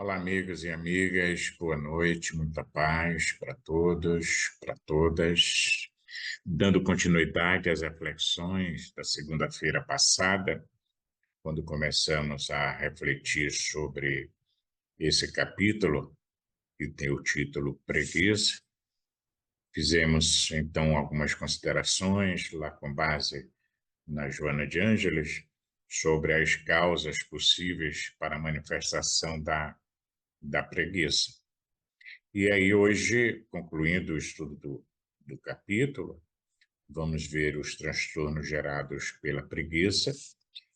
Olá, amigos e amigas, boa noite, muita paz para todos, para todas. Dando continuidade às reflexões da segunda-feira passada, quando começamos a refletir sobre esse capítulo, que tem o título Preguiça. Fizemos, então, algumas considerações, lá com base na Joana de Ângeles, sobre as causas possíveis para a manifestação da preguiça. E aí, hoje, concluindo o estudo do capítulo, vamos ver os transtornos gerados pela preguiça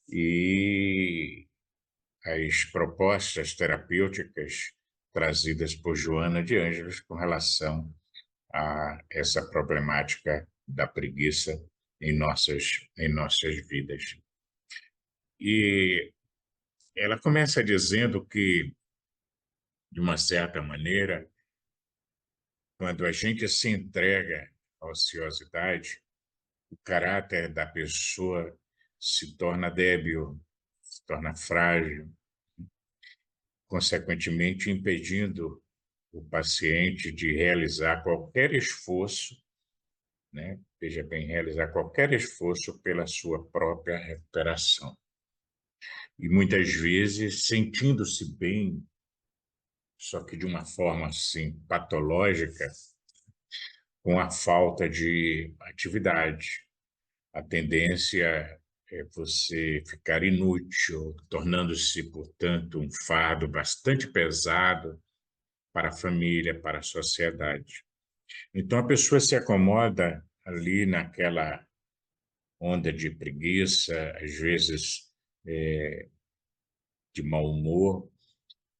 e as propostas terapêuticas trazidas por Joana de Ângeles com relação a essa problemática da preguiça em nossas vidas. E ela começa dizendo que, de uma certa maneira, quando a gente se entrega à ociosidade, o caráter da pessoa se torna débil, se torna frágil, consequentemente impedindo o paciente de realizar qualquer esforço, né? Veja bem, realizar qualquer esforço pela sua própria recuperação. E muitas vezes, sentindo-se bem, só que de uma forma assim patológica, com a falta de atividade. A tendência é você ficar inútil, tornando-se, portanto, um fardo bastante pesado para a família, para a sociedade. Então, a pessoa se acomoda ali naquela onda de preguiça, às vezes de mau humor,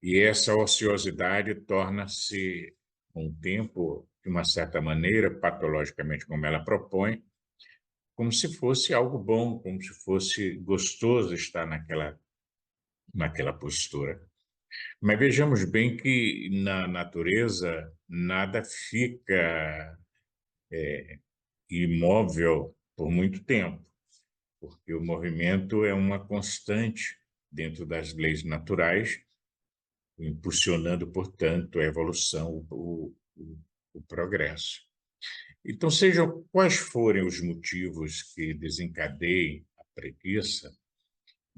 e essa ociosidade torna-se, com o tempo, de uma certa maneira, patologicamente, como ela propõe, como se fosse algo bom, como se fosse gostoso estar naquela postura. Mas vejamos bem que na natureza nada fica imóvel por muito tempo, porque o movimento é uma constante dentro das leis naturais, impulsionando, portanto, a evolução, o progresso. Então, sejam quais forem os motivos que desencadeiem a preguiça,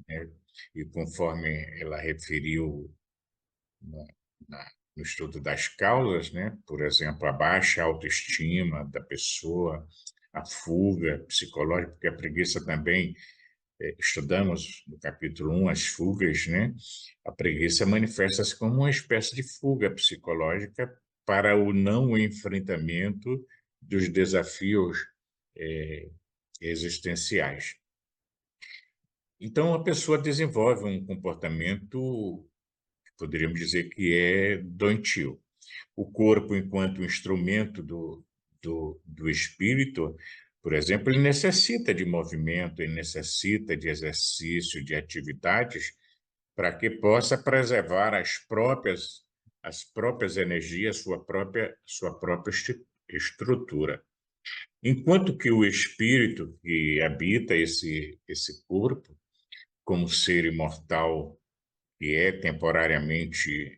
né? E conforme ela referiu na, no estudo das causas, né? Por exemplo, a baixa autoestima da pessoa, a fuga psicológica, porque a preguiça também, estudamos no capítulo 1 as fugas, né? A preguiça manifesta-se como uma espécie de fuga psicológica para o não enfrentamento dos desafios existenciais. Então, a pessoa desenvolve um comportamento, poderíamos dizer que é doentio. O corpo, enquanto instrumento do espírito, por exemplo, ele necessita de movimento, ele necessita de exercício, de atividades, para que possa preservar as próprias energias, sua própria estrutura. Enquanto que o espírito que habita esse corpo, como ser imortal que é temporariamente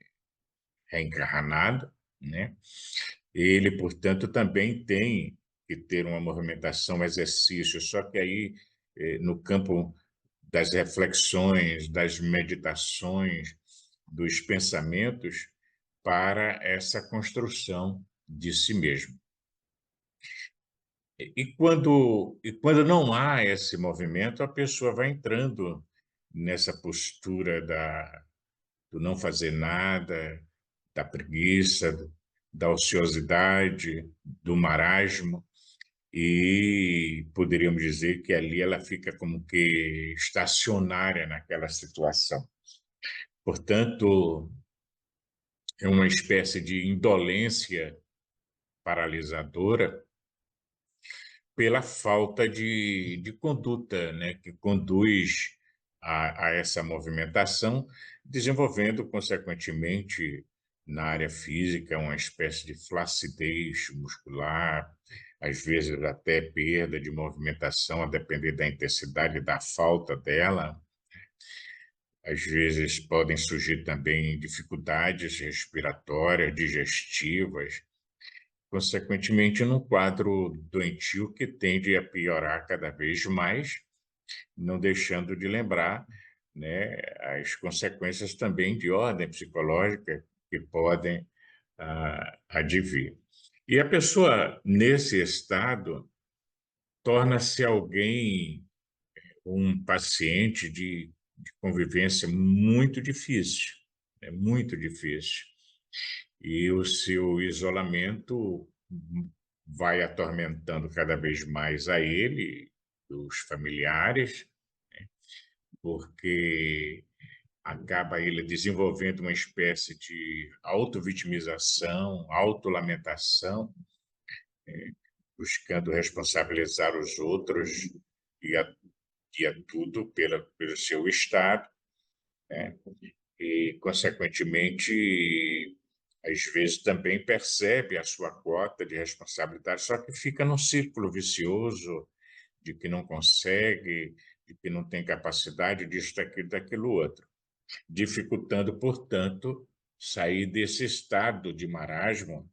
reencarnado, né? Ele, portanto, também tem que ter uma movimentação, um exercício, só que aí, no campo das reflexões, das meditações, dos pensamentos, para essa construção de si mesmo. E quando não há esse movimento, a pessoa vai entrando nessa postura do não fazer nada, da preguiça, da ociosidade, do marasmo, e poderíamos dizer que ali ela fica como que estacionária naquela situação. Portanto, é uma espécie de indolência paralisadora pela falta de conduta, né, que conduz a essa movimentação, desenvolvendo, consequentemente, na área física, uma espécie de flacidez muscular, às vezes até perda de movimentação, a depender da intensidade da falta dela. às vezes podem surgir também dificuldades respiratórias, digestivas, consequentemente num quadro doentio que tende a piorar cada vez mais, não deixando de lembrar, né, as consequências também de ordem psicológica que podem advir. E a pessoa, nesse estado, torna-se alguém, um paciente de convivência muito difícil, é muito difícil. E o seu isolamento vai atormentando cada vez mais a ele, os familiares, porque acaba ele desenvolvendo uma espécie de autovitimização, autolamentação, buscando responsabilizar os outros e a tudo pelo seu estado, né? E, consequentemente, às vezes também percebe a sua cota de responsabilidade, só que fica num círculo vicioso de que não consegue, de que não tem capacidade disso, daquilo outro, dificultando, portanto, sair desse estado de marasmo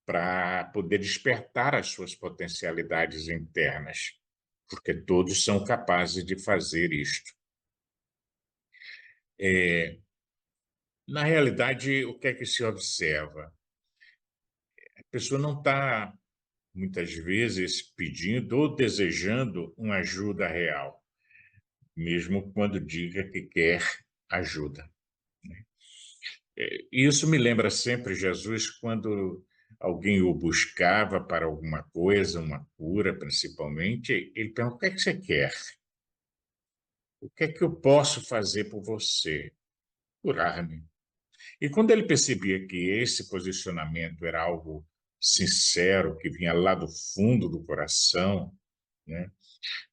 para poder despertar as suas potencialidades internas, porque todos são capazes de fazer isto. Na realidade, o que é que se observa? A pessoa não está, muitas vezes, pedindo ou desejando uma ajuda real, mesmo quando diga que quer ajuda. E isso me lembra sempre Jesus quando alguém o buscava para alguma coisa, uma cura principalmente, ele pergunta: o que é que você quer? O que é que eu posso fazer por você? Curar-me. E quando ele percebia que esse posicionamento era algo sincero, que vinha lá do fundo do coração, né?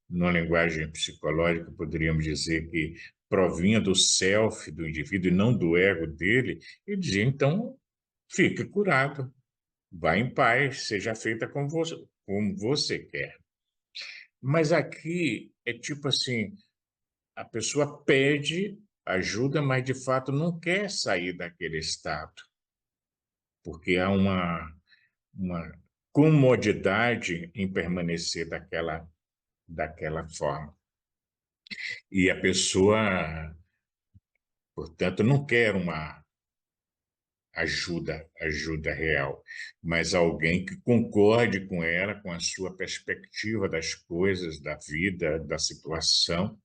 Numa linguagem psicológica, poderíamos dizer que provinha do self do indivíduo e não do ego dele, ele dizia: então, fique curado, vá em paz, seja feita como você quer. Mas aqui é tipo assim, a pessoa pede ajuda, mas de fato não quer sair daquele estado, porque há uma comodidade em permanecer daquela forma. E a pessoa, portanto, não quer uma ajuda real, mas alguém que concorde com ela, com a sua perspectiva das coisas, da vida, da situação,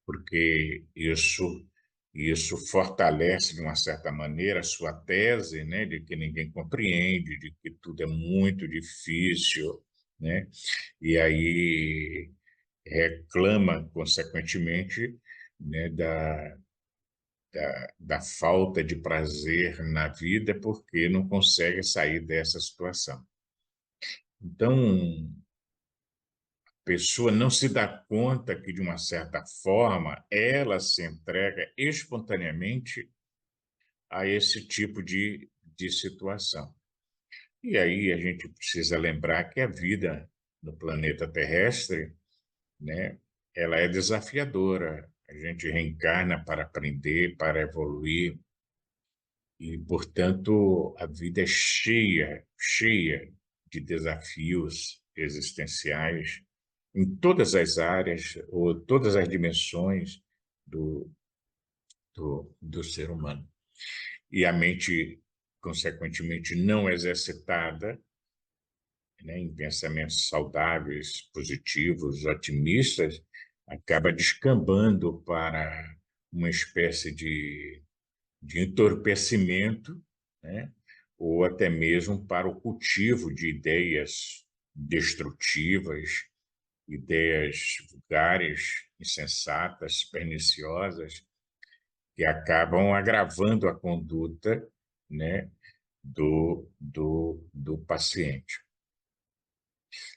porque isso fortalece, de uma certa maneira, a sua tese, né, de que ninguém compreende, de que tudo é muito difícil, né? E aí reclama, consequentemente, né, da falta de prazer na vida porque não consegue sair dessa situação. Então, a pessoa não se dá conta que, de uma certa forma, ela se entrega espontaneamente a esse tipo de situação. E aí a gente precisa lembrar que a vida no planeta terrestre, né, ela é desafiadora. A gente reencarna para aprender, para evoluir, e, portanto, a vida é cheia de desafios existenciais em todas as áreas ou todas as dimensões do, do ser humano. E a mente, consequentemente, não exercitada, né, em pensamentos saudáveis, positivos, otimistas, acaba descambando para uma espécie de entorpecimento, né, ou até mesmo para o cultivo de ideias destrutivas, ideias vulgares, insensatas, perniciosas, que acabam agravando a conduta, né, do paciente.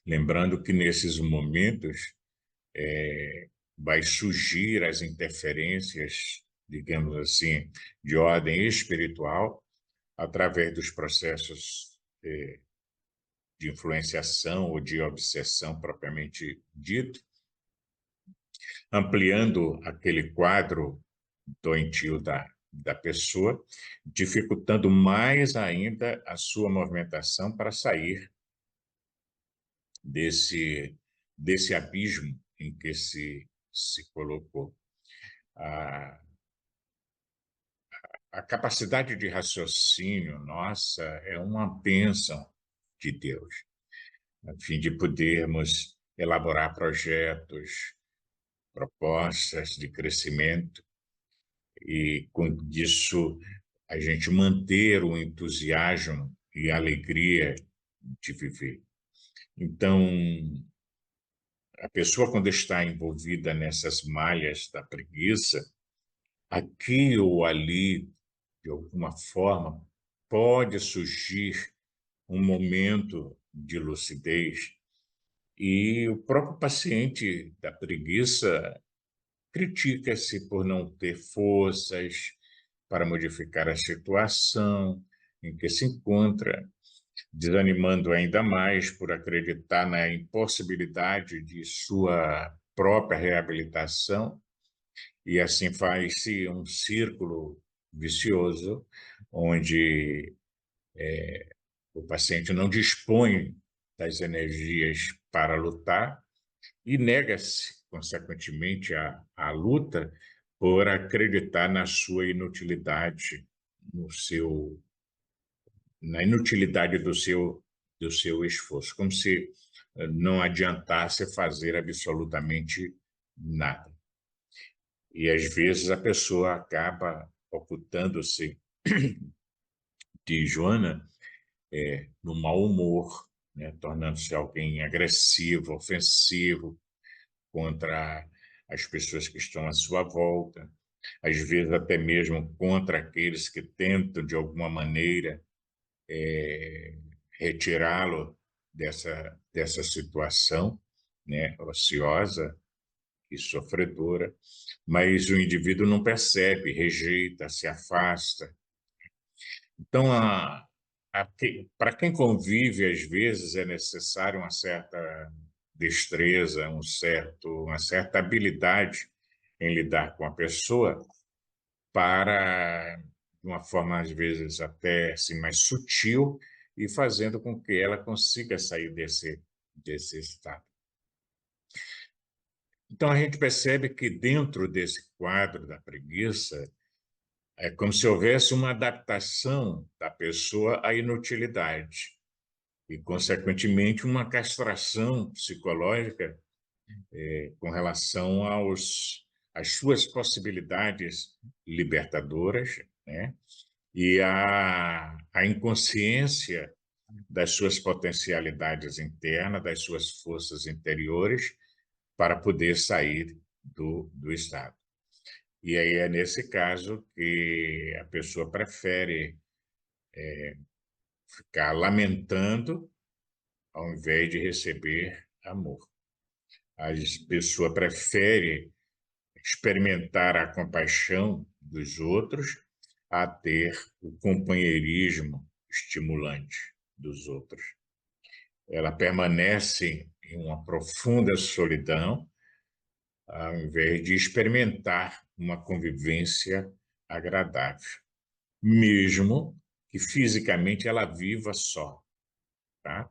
Lembrando que nesses momentos vai surgir as interferências, digamos assim, de ordem espiritual, através dos processos de influenciação ou de obsessão propriamente dito, ampliando aquele quadro doentio da pessoa, dificultando mais ainda a sua movimentação para sair desse abismo em que se colocou. A, a capacidade de raciocínio nossa é uma bênção de Deus, a fim de podermos elaborar projetos, propostas de crescimento e, com isso, a gente manter o entusiasmo e a alegria de viver. Então, a pessoa, quando está envolvida nessas malhas da preguiça, aqui ou ali, de alguma forma, pode surgir um momento de lucidez e o próprio paciente da preguiça critica-se por não ter forças para modificar a situação em que se encontra, desanimando ainda mais por acreditar na impossibilidade de sua própria reabilitação, e assim faz-se um círculo vicioso, onde o paciente não dispõe das energias para lutar e nega-se, consequentemente, à luta por acreditar na sua inutilidade, na inutilidade do seu esforço, como se não adiantasse fazer absolutamente nada. E, às vezes, a pessoa acaba ocultando-se de Joana no mau humor, né, tornando-se alguém agressivo, ofensivo contra as pessoas que estão à sua volta, às vezes até mesmo contra aqueles que tentam, de alguma maneira, retirá-lo dessa situação, né, ociosa e sofredora, mas o indivíduo não percebe, rejeita, se afasta. Então, para quem convive, às vezes, é necessário uma certa destreza, uma certa habilidade em lidar com a pessoa para, de uma forma, às vezes, até assim, mais sutil, e fazendo com que ela consiga sair desse estado. Então, a gente percebe que dentro desse quadro da preguiça, é como se houvesse uma adaptação da pessoa à inutilidade e, consequentemente, uma castração psicológica com relação às suas possibilidades libertadoras, né? E a inconsciência das suas potencialidades internas, das suas forças interiores, para poder sair do estado. E aí é nesse caso que a pessoa prefere ficar lamentando ao invés de receber amor. A pessoa prefere experimentar a compaixão dos outros a ter o companheirismo estimulante dos outros. Ela permanece em uma profunda solidão ao invés de experimentar uma convivência agradável, mesmo que fisicamente ela viva só, tá?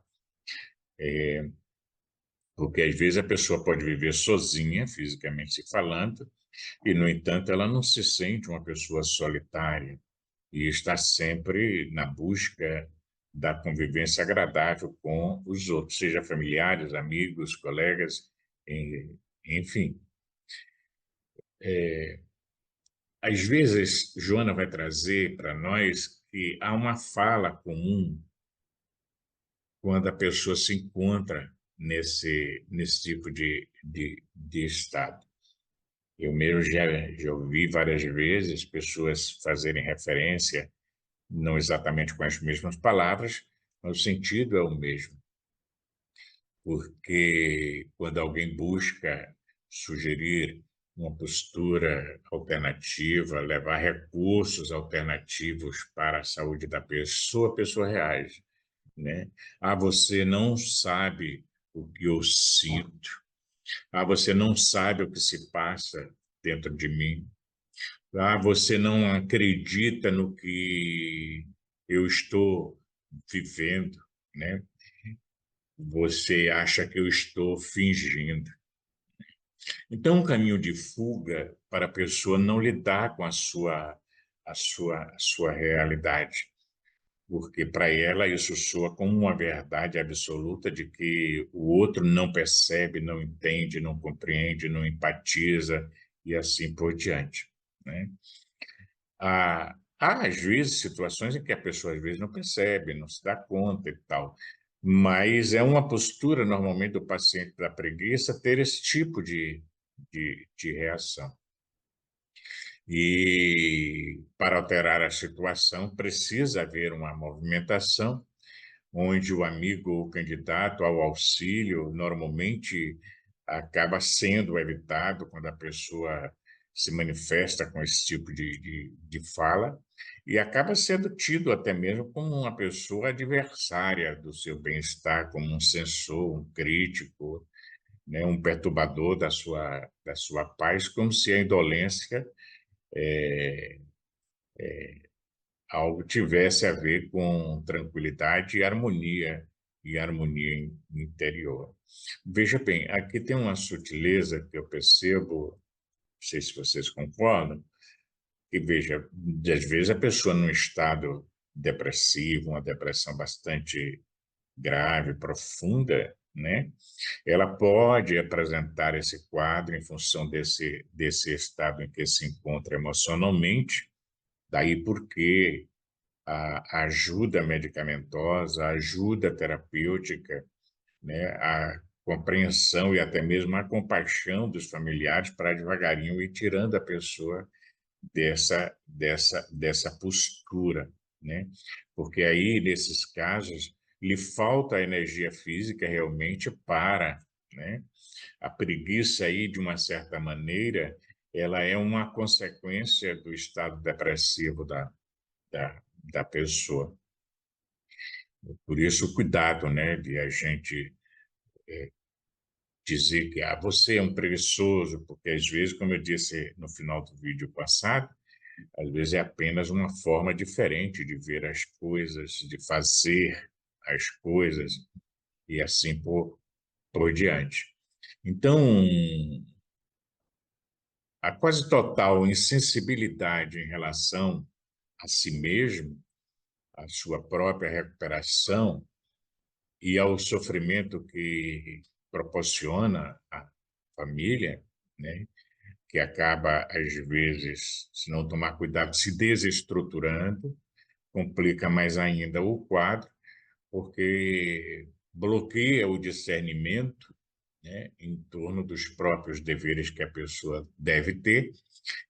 Porque às vezes a pessoa pode viver sozinha, fisicamente se falando, e, no entanto, ela não se sente uma pessoa solitária e está sempre na busca da convivência agradável com os outros, seja familiares, amigos, colegas, enfim. Às vezes, Joana vai trazer para nós que há uma fala comum quando a pessoa se encontra nesse tipo de estado. Eu mesmo já ouvi várias vezes pessoas fazerem referência, não exatamente com as mesmas palavras, mas o sentido é o mesmo. Porque quando alguém busca sugerir uma postura alternativa, levar recursos alternativos para a saúde da pessoa, a pessoa reage, né? Ah, você não sabe o que eu sinto. Ah, você não sabe o que se passa dentro de mim. Ah, você não acredita no que eu estou vivendo, né? Você acha que eu estou fingindo. Então, um caminho de fuga para a pessoa não lidar com a sua realidade, porque para ela isso soa como uma verdade absoluta de que o outro não percebe, não entende, não compreende, não empatiza e assim por diante, né? Há, às vezes, situações em que a pessoa, às vezes, não percebe, não se dá conta e tal, mas é uma postura, normalmente, do paciente da preguiça ter esse tipo de reação. E, para alterar a situação, precisa haver uma movimentação onde o amigo ou candidato ao auxílio normalmente acaba sendo evitado quando a pessoa se manifesta com esse tipo de fala e acaba sendo tido até mesmo como uma pessoa adversária do seu bem-estar, como um censor, um crítico, né, um perturbador da sua paz, como se a indolência algo tivesse a ver com tranquilidade e harmonia interior. Veja bem, aqui tem uma sutileza que eu percebo, não sei se vocês concordam, que veja, às vezes a pessoa num estado depressivo, uma depressão bastante grave, profunda, né? Ela pode apresentar esse quadro em função desse estado em que se encontra emocionalmente, daí porque a ajuda medicamentosa, a ajuda terapêutica, né, a compreensão e até mesmo a compaixão dos familiares para devagarinho ir tirando a pessoa dessa postura, né? Porque aí, nesses casos, lhe falta a energia física realmente para, né? A preguiça aí, de uma certa maneira, ela é uma consequência do estado depressivo da pessoa. Por isso, cuidado, né, de a gente dizer que você é um preguiçoso, porque às vezes, como eu disse no final do vídeo passado, às vezes é apenas uma forma diferente de ver as coisas, de fazer as coisas e assim por diante. Então, a quase total insensibilidade em relação a si mesmo, à sua própria recuperação, e ao sofrimento que proporciona a família, né, que acaba, às vezes, se não tomar cuidado, se desestruturando, complica mais ainda o quadro, porque bloqueia o discernimento, né, em torno dos próprios deveres que a pessoa deve ter,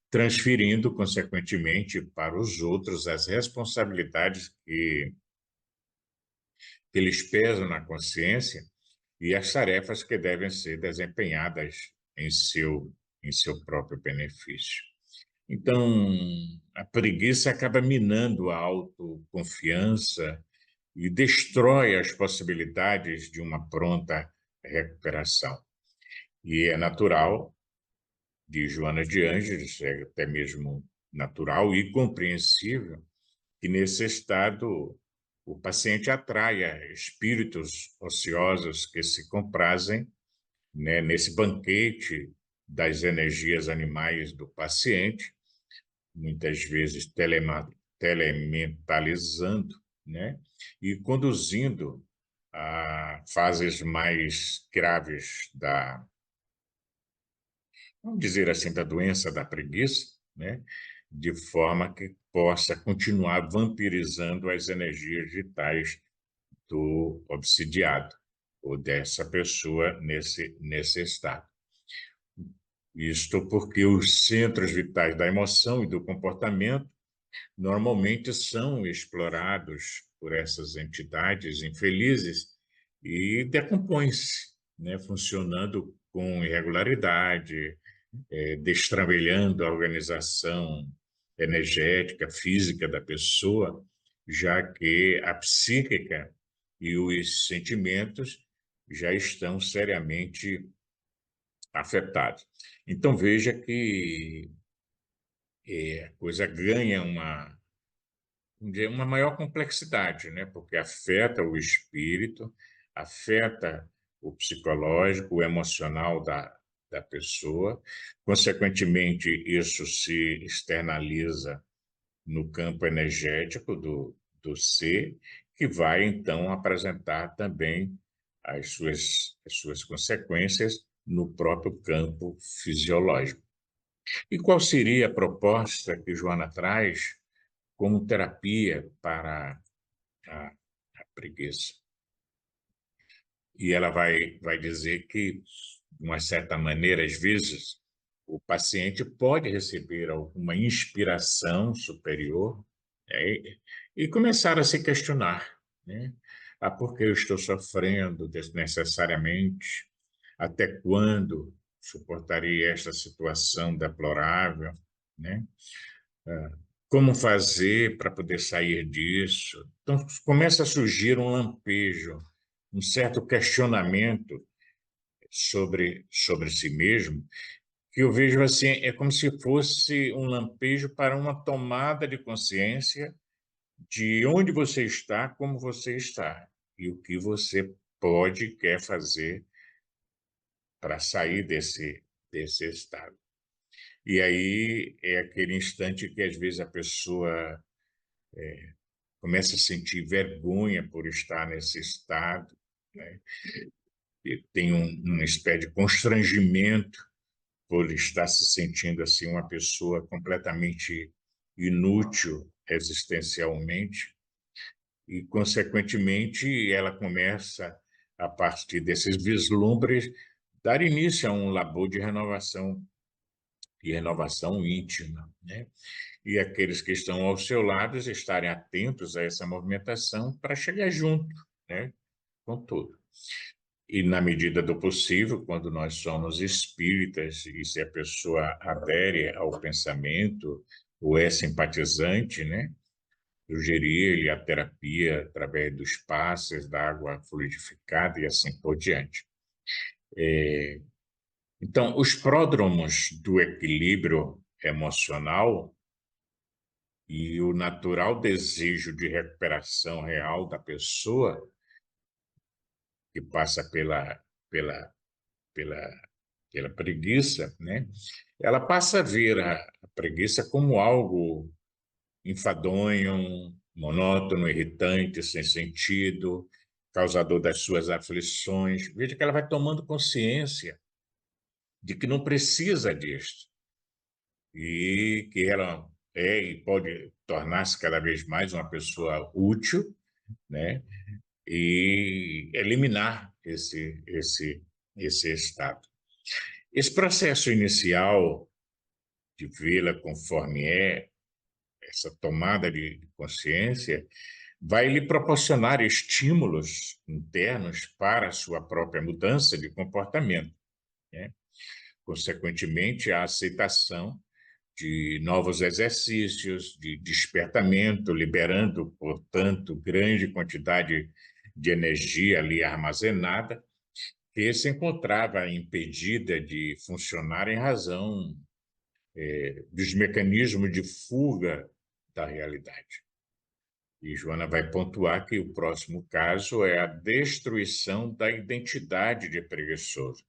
transferindo, consequentemente, para os outros as responsabilidades que lhes pesam na consciência e as tarefas que devem ser desempenhadas em seu próprio benefício. Então, a preguiça acaba minando a autoconfiança e destrói as possibilidades de uma pronta recuperação. E é natural, de Joana de Ângeles, é até mesmo natural e compreensível, que nesse estado o paciente atraia espíritos ociosos que se comprazem, né, nesse banquete das energias animais do paciente, muitas vezes telementalizando, né, e conduzindo a fases mais graves vamos dizer assim, da doença da preguiça, né, de forma que possa continuar vampirizando as energias vitais do obsidiado ou dessa pessoa nesse estado. Isto porque os centros vitais da emoção e do comportamento normalmente são explorados por essas entidades infelizes e decompõem-se, né, funcionando com irregularidade, destravelhando a organização energética, física da pessoa, já que a psíquica e os sentimentos já estão seriamente afetados. Então, veja que a coisa ganha vamos dizer, uma maior complexidade, né? Porque afeta o espírito, afeta o psicológico, o emocional da pessoa. Consequentemente, isso se externaliza no campo energético do ser, que vai, então, apresentar também as suas consequências no próprio campo fisiológico. E qual seria a proposta que Joana traz como terapia para a, a preguiça? E ela vai dizer que, de uma certa maneira, às vezes, o paciente pode receber alguma inspiração superior, né, e começar a se questionar, né? Ah, por que eu estou sofrendo desnecessariamente? Até quando suportarei esta situação deplorável, né? Como fazer para poder sair disso? Então, começa a surgir um lampejo, um certo questionamento sobre si mesmo, que eu vejo assim, é como se fosse um lampejo para uma tomada de consciência de onde você está, como você está, e o que você pode e quer fazer para sair desse estado. E aí é aquele instante que, às vezes, a pessoa começa a sentir vergonha por estar nesse estado, né? E tem uma espécie de constrangimento por estar se sentindo assim uma pessoa completamente inútil existencialmente e, consequentemente, ela começa, a partir desses vislumbres, dar início a um labor de renovação e renovação íntima, né? E aqueles que estão ao seu lado estarem atentos a essa movimentação para chegar junto, né, com tudo. E, na medida do possível, quando nós somos espíritas e se a pessoa adere ao pensamento ou é simpatizante, né, sugerir-lhe a terapia através dos passes, da água fluidificada e assim por diante. Então, os pródromos do equilíbrio emocional e o natural desejo de recuperação real da pessoa, que passa pela, pela, pela preguiça, né? Ela passa a ver a preguiça como algo enfadonho, monótono, irritante, sem sentido, causador das suas aflições. Veja que ela vai tomando consciência de que não precisa disso e que ela é e pode tornar-se cada vez mais uma pessoa útil, né? E eliminar esse estado. Esse processo inicial de vê-la conforme é, essa tomada de consciência, vai lhe proporcionar estímulos internos para a sua própria mudança de comportamento, né? Consequentemente, a aceitação de novos exercícios, de despertamento, liberando, portanto, grande quantidade de energia ali armazenada, que se encontrava impedida de funcionar em razão dos mecanismos de fuga da realidade. E Joana vai pontuar que o próximo caso é a destruição da identidade de preguiçoso,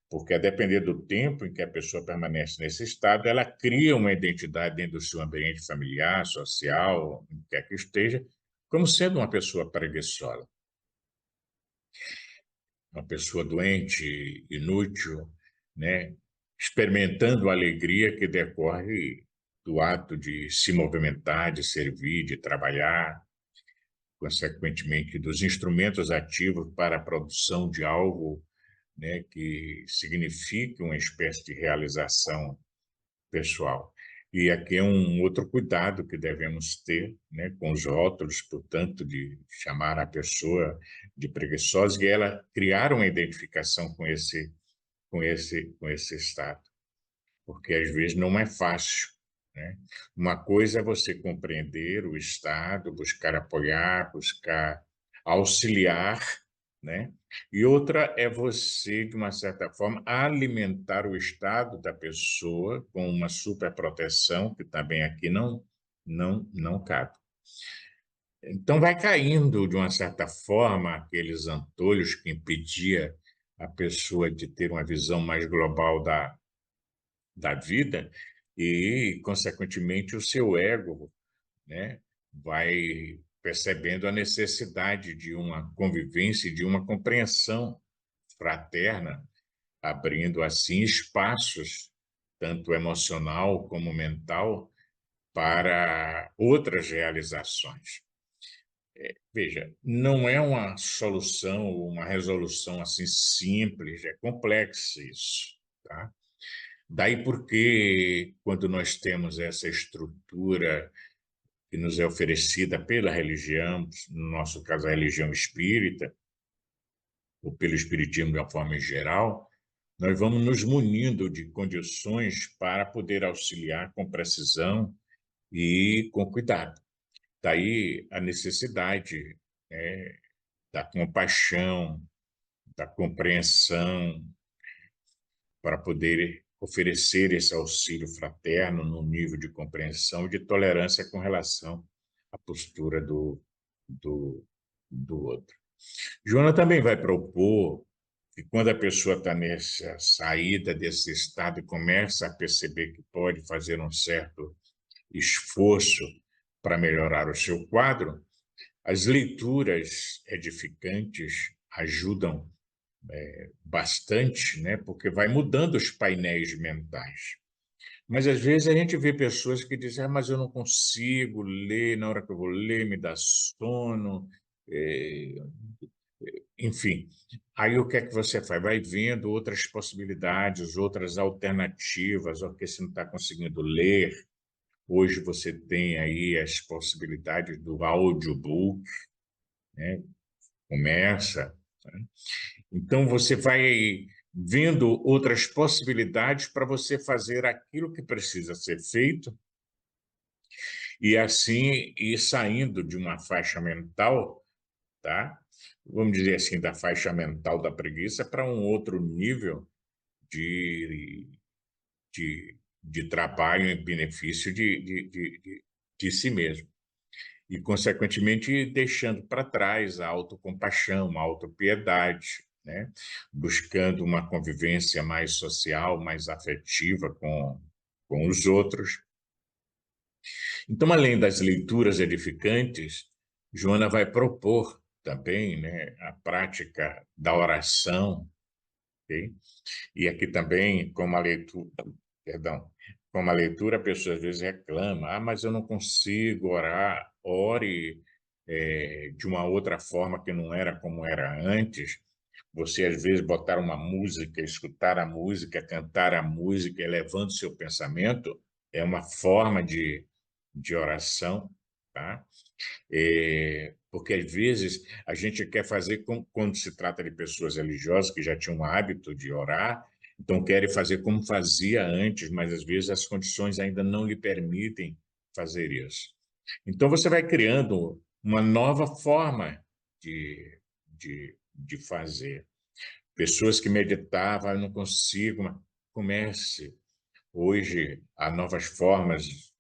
porque, a depender do tempo em que a pessoa permanece nesse estado, ela cria uma identidade dentro do seu ambiente familiar, social, onde quer que esteja, como sendo uma pessoa preguiçosa, uma pessoa doente, inútil, né? Experimentando a alegria que decorre do ato de se movimentar, de servir, de trabalhar, consequentemente, dos instrumentos ativos para a produção de algo, né, que signifique uma espécie de realização pessoal. E aqui é um outro cuidado que devemos ter, né, com os rótulos, portanto, de chamar a pessoa de preguiçosa e ela criar uma identificação com esse estado, porque às vezes não é fácil, né? Uma coisa é você compreender o estado, buscar apoiar, buscar auxiliar, né? E outra é você, de uma certa forma, alimentar o estado da pessoa com uma superproteção, que também aqui não cabe. Então vai caindo, de uma certa forma, aqueles antolhos que impedia a pessoa de ter uma visão mais global da vida e, consequentemente, o seu ego, né, vai percebendo a necessidade de uma convivência e de uma compreensão fraterna, abrindo assim espaços, tanto emocional como mental, para outras realizações. Veja, não é uma solução, uma resolução assim simples, é complexo isso, tá? Daí porque, quando nós temos essa estrutura que nos é oferecida pela religião, no nosso caso a religião espírita, ou pelo espiritismo de uma forma geral, nós vamos nos munindo de condições para poder auxiliar com precisão e com cuidado. Daí a necessidade, né, da compaixão, da compreensão, para poder oferecer esse auxílio fraterno no nível de compreensão e de tolerância com relação à postura do, do outro. Joana também vai propor que, quando a pessoa está nessa saída desse estado e começa a perceber que pode fazer um certo esforço para melhorar o seu quadro, as leituras edificantes ajudam bastante, né? Porque vai mudando os painéis mentais. Mas às vezes a gente vê pessoas que dizem, mas eu não consigo ler, na hora que eu vou ler me dá sono, eh, enfim. Aí o que é que você faz? Vai vendo outras possibilidades, outras alternativas, porque você não está conseguindo ler. Hoje você tem aí as possibilidades do audiobook, né? Começa, né? Então, você vai vendo outras possibilidades para você fazer aquilo que precisa ser feito e, assim, ir saindo de uma faixa mental, tá? Vamos dizer assim, da faixa mental da preguiça para um outro nível de, de trabalho em benefício de si mesmo. E, consequentemente, deixando para trás a autocompaixão, a autopiedade, né? Buscando uma convivência mais social, mais afetiva com os outros. Então, além das leituras edificantes, Joana vai propor também, né, a prática da oração, ok? E aqui também, como a leitura, perdão, como a leitura, a pessoa às vezes reclama, mas eu não consigo orar. Ore de uma outra forma que não era como era antes. Você às vezes botar uma música, escutar a música, cantar a música, elevando seu pensamento, é uma forma de oração, tá? Porque às vezes a gente quer fazer quando se trata de pessoas religiosas que já tinham o hábito de orar, então querem fazer como fazia antes, mas às vezes as condições ainda não lhe permitem fazer isso. Então você vai criando uma nova forma de fazer. Pessoas que meditavam, eu não consigo, mas comece. Hoje há novas formas,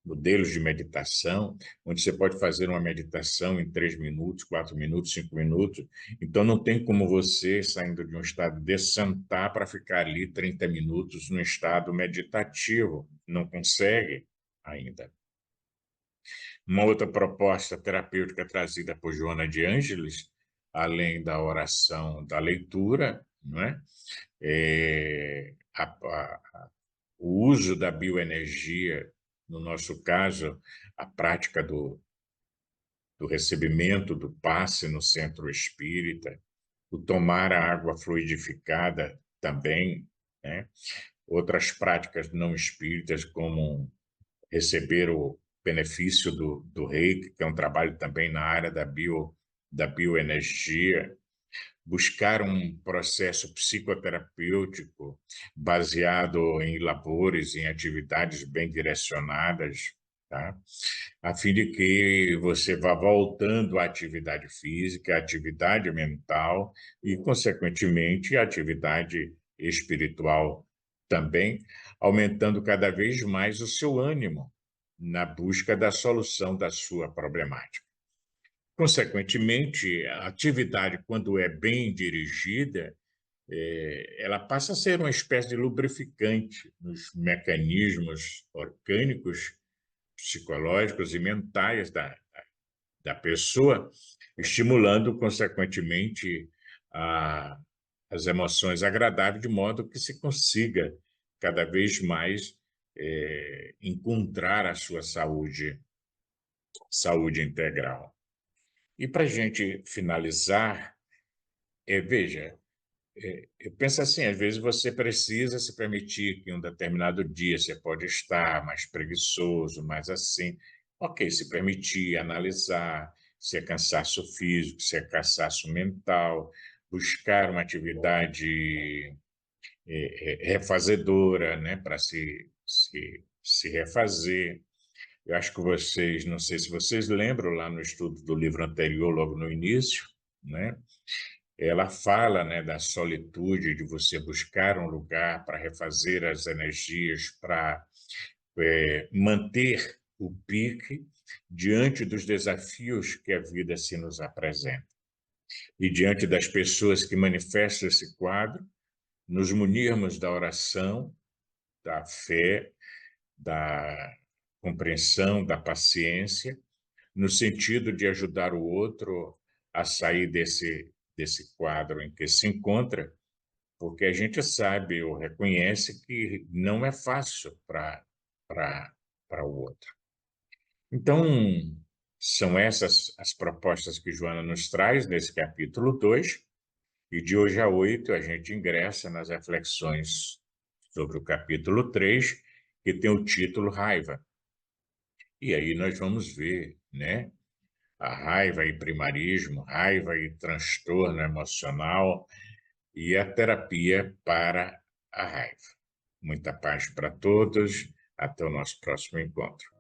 modelos de meditação, onde você pode fazer uma meditação em 3 minutos, 4 minutos, 5 minutos. Então, não tem como você, saindo de um estado de sentar para ficar ali 30 minutos no estado meditativo. Não consegue ainda. Uma outra proposta terapêutica trazida por Joana de Ângeles, além da oração, da leitura, não é? O uso da bioenergia, no nosso caso, a prática do recebimento do passe no centro espírita, o tomar a água fluidificada também, né? Outras práticas não espíritas, como receber o benefício do reiki, que é um trabalho também na área da bioenergia, buscar um processo psicoterapêutico baseado em labores, em atividades bem direcionadas, tá? A fim de que você vá voltando à atividade física, à atividade mental e, consequentemente, à atividade espiritual também, aumentando cada vez mais o seu ânimo na busca da solução da sua problemática. Consequentemente, a atividade, quando é bem dirigida, ela passa a ser uma espécie de lubrificante nos mecanismos orgânicos, psicológicos e mentais da pessoa, estimulando, consequentemente, a, as emoções agradáveis, de modo que se consiga cada vez mais encontrar a sua saúde integral. E para a gente finalizar, veja, eu penso assim, às vezes você precisa se permitir que em um determinado dia você pode estar mais preguiçoso, mais assim. Ok, se permitir, analisar se é cansaço físico, se é cansaço mental, buscar uma atividade refazedora, né, para se refazer. Eu acho que vocês, não sei se vocês lembram, lá no estudo do livro anterior, logo no início, né? Ela fala, né, da solitude, de você buscar um lugar para refazer as energias, para manter o pique diante dos desafios que a vida se nos apresenta. E diante das pessoas que manifestam esse quadro, nos munirmos da oração, da fé, da compreensão, da paciência, no sentido de ajudar o outro a sair desse quadro em que se encontra, porque a gente sabe ou reconhece que não é fácil para o outro. Então, são essas as propostas que Joana nos traz nesse capítulo 2, e de hoje a 8 a gente ingressa nas reflexões sobre o capítulo 3, que tem o título Raiva. E aí nós vamos ver, né, a raiva e primarismo, raiva e transtorno emocional e a terapia para a raiva. Muita paz para todos. Até o nosso próximo encontro.